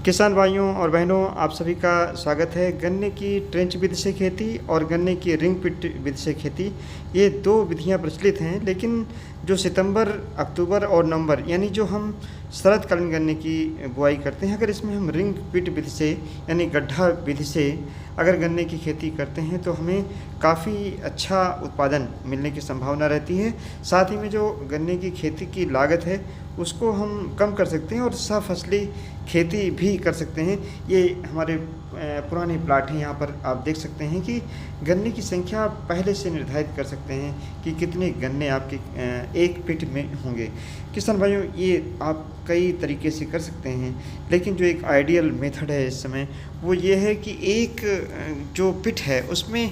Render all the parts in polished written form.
किसान भाइयों और बहनों, आप सभी का स्वागत है। गन्ने की ट्रेंच विधि से खेती और गन्ने की रिंग पिट विधि से खेती, ये दो विधियां प्रचलित हैं। लेकिन जो सितंबर, अक्टूबर और नवंबर यानी जो हम शरदकालीन गन्ने की बुआई करते हैं, अगर इसमें हम रिंग पिट विधि से यानी गड्ढा विधि से अगर गन्ने की खेती करते हैं तो हमें काफ़ी अच्छा उत्पादन मिलने की संभावना रहती है। साथ ही में जो गन्ने की खेती की लागत है उसको हम कम कर सकते हैं और सफसली खेती भी कर सकते हैं। ये हमारे पुराने प्लाट हैं, यहाँ पर आप देख सकते हैं कि गन्ने की संख्या पहले से निर्धारित कर सकते हैं कि कितने गन्ने आपके एक पिट में होंगे। किसान भाइयों, ये आप कई तरीके से कर सकते हैं, लेकिन जो एक आइडियल मेथड है इस समय वो ये है कि एक जो पिट है उसमें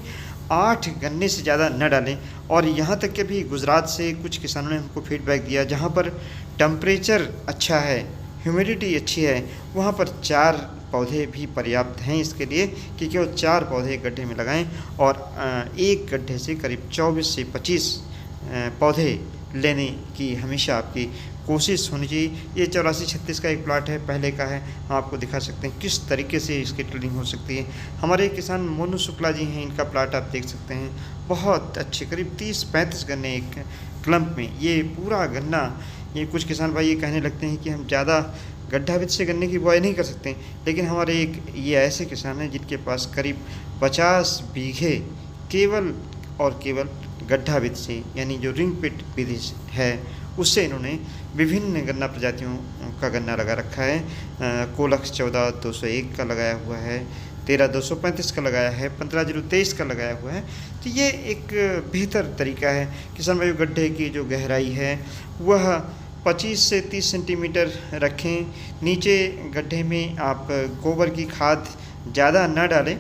8 गन्ने से ज़्यादा न डालें। और यहाँ तक कि भी गुजरात से कुछ किसानों ने हमको फीडबैक दिया, जहाँ पर टेम्परेचर अच्छा है, ह्यूमिडिटी अच्छी है, वहाँ पर 4 पौधे भी पर्याप्त हैं इसके लिए कि केवल 4 पौधे एक गड्ढे में लगाएं और एक गड्ढे से करीब 24 से 25 पौधे लेने की हमेशा आपकी कोशिश होनी चाहिए। ये 84-36 का एक प्लाट है, पहले का है। हम आपको दिखा सकते हैं किस तरीके से इसकी टिल्डिंग हो सकती है। हमारे किसान मोनू शुक्ला जी हैं, इनका प्लाट आप देख सकते हैं, बहुत अच्छे, करीब 30-35 गन्ने एक क्लम्प में। ये पूरा गन्ना, ये कुछ किसान भाई ये कहने लगते हैं कि हम ज़्यादा गड्ढा विधि से गन्ने की बुआई नहीं कर सकते, लेकिन हमारे एक ये ऐसे किसान हैं जिनके पास करीब 50 बीघे केवल और केवल गड्ढा विधि से यानी जो रिंग पिट विधि है उससे इन्होंने विभिन्न गन्ना प्रजातियों का गन्ना लगा रखा है। कोलक्स 14-201 का लगाया हुआ है, 13-235 का लगाया है, 15-023 का लगाया हुआ है। तो ये एक बेहतर तरीका है। किसान भाइयों, गड्ढे की जो गहराई है वह 25 से 30 सेंटीमीटर रखें। नीचे गड्ढे में आप गोबर की खाद ज़्यादा न डालें,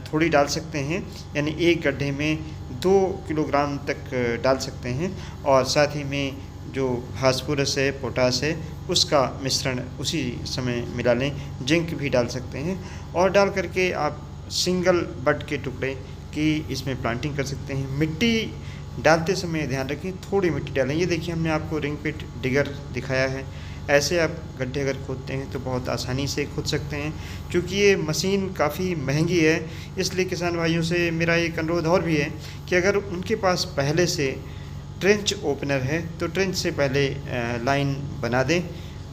थोड़ी डाल सकते हैं, यानी एक गड्ढे में 2 किलोग्राम तक डाल सकते हैं। और साथ ही में जो फास्फोरस है, पोटास है, उसका मिश्रण उसी समय मिला लें। जिंक भी डाल सकते हैं और डाल करके आप सिंगल बड के टुकड़े की इसमें प्लांटिंग कर सकते हैं। मिट्टी डालते समय ध्यान रखें, थोड़ी मिट्टी डालें। ये देखिए, हमने आपको रिंग पिट डिगर दिखाया है। ऐसे आप गड्ढे अगर खोदते हैं तो बहुत आसानी से खोद सकते हैं। क्योंकि ये मशीन काफ़ी महंगी है, इसलिए किसान भाइयों से मेरा एक अनुरोध और भी है कि अगर उनके पास पहले से ट्रेंच ओपनर है तो ट्रेंच से पहले लाइन बना दें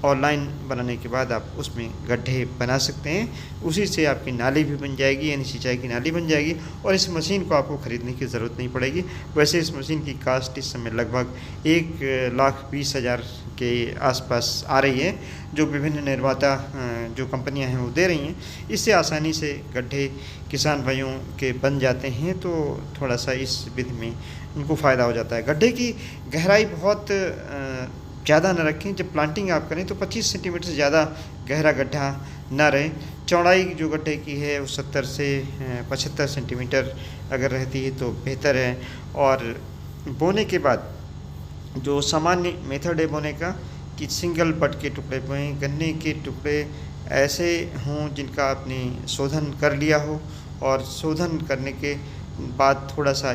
और लाइन बनाने के बाद आप उसमें गड्ढे बना सकते हैं। उसी से आपकी नाली भी बन जाएगी, यानी सिंचाई की नाली बन जाएगी और इस मशीन को आपको ख़रीदने की ज़रूरत नहीं पड़ेगी। वैसे इस मशीन की कास्ट इस समय लगभग 1,20,000 के आसपास आ रही है, जो विभिन्न निर्माता जो कंपनियां हैं वो दे रही हैं। इससे आसानी से गड्ढे किसान भाइयों के बन जाते हैं, तो थोड़ा सा इस विधि में उनको फ़ायदा हो जाता है। गड्ढे की गहराई बहुत ज़्यादा न रखें। जब प्लांटिंग आप करें तो 25 सेंटीमीटर से ज़्यादा गहरा गड्ढा ना रहे। चौड़ाई जो गड्ढे की है वो 70 से 75 सेंटीमीटर अगर रहती है तो बेहतर है। और बोने के बाद जो सामान्य मेथड है बोने का कि सिंगल बड के टुकड़े बोएं। गन्ने के टुकड़े ऐसे हों जिनका आपने शोधन कर लिया हो और शोधन करने के बाद थोड़ा सा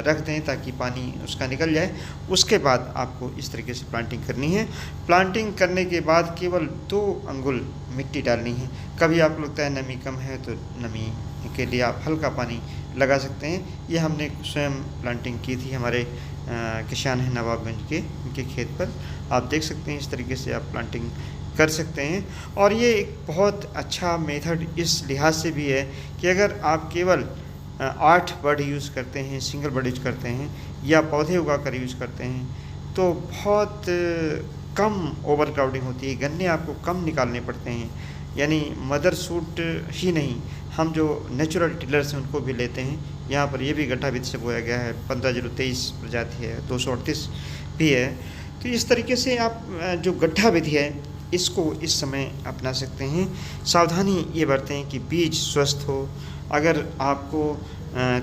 रख दें ताकि पानी उसका निकल जाए। उसके बाद आपको इस तरीके से प्लांटिंग करनी है। प्लांटिंग करने के बाद केवल 2 अंगुल मिट्टी डालनी है। कभी आपको लगता है नमी कम है तो नमी के लिए आप हल्का पानी लगा सकते हैं। ये हमने स्वयं प्लांटिंग की थी, हमारे किसान हैं नवाबगंज के, उनके खेत पर। आप देख सकते हैं इस तरीके से आप प्लांटिंग कर सकते हैं। और ये एक बहुत अच्छा मेथड इस लिहाज से भी है कि अगर आप केवल 8 बड यूज़ करते हैं, सिंगल बड यूज़ करते हैं या पौधे उगा कर यूज़ करते हैं तो बहुत कम ओवर क्राउडिंग होती है। गन्ने आपको कम निकालने पड़ते हैं, यानी मदर सूट ही नहीं, हम जो नेचुरल टिलर्स हैं उनको भी लेते हैं। यहाँ पर ये भी गड्ढा विधि से बोया गया है, 15-023 प्रजाति है, 238 भी है। तो इस तरीके से आप जो गड्ढा विधि है इसको इस समय अपना सकते हैं। सावधानी ये बरतें कि बीज स्वस्थ हो। अगर आपको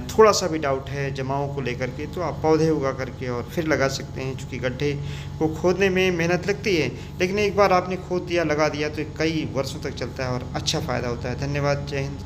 थोड़ा सा भी डाउट है जमाओं को लेकर के तो आप पौधे उगा करके और फिर लगा सकते हैं। चूँकि गड्ढे को खोदने में मेहनत लगती है, लेकिन एक बार आपने खोद दिया, लगा दिया तो कई वर्षों तक चलता है और अच्छा फ़ायदा होता है। धन्यवाद। जय हिंद।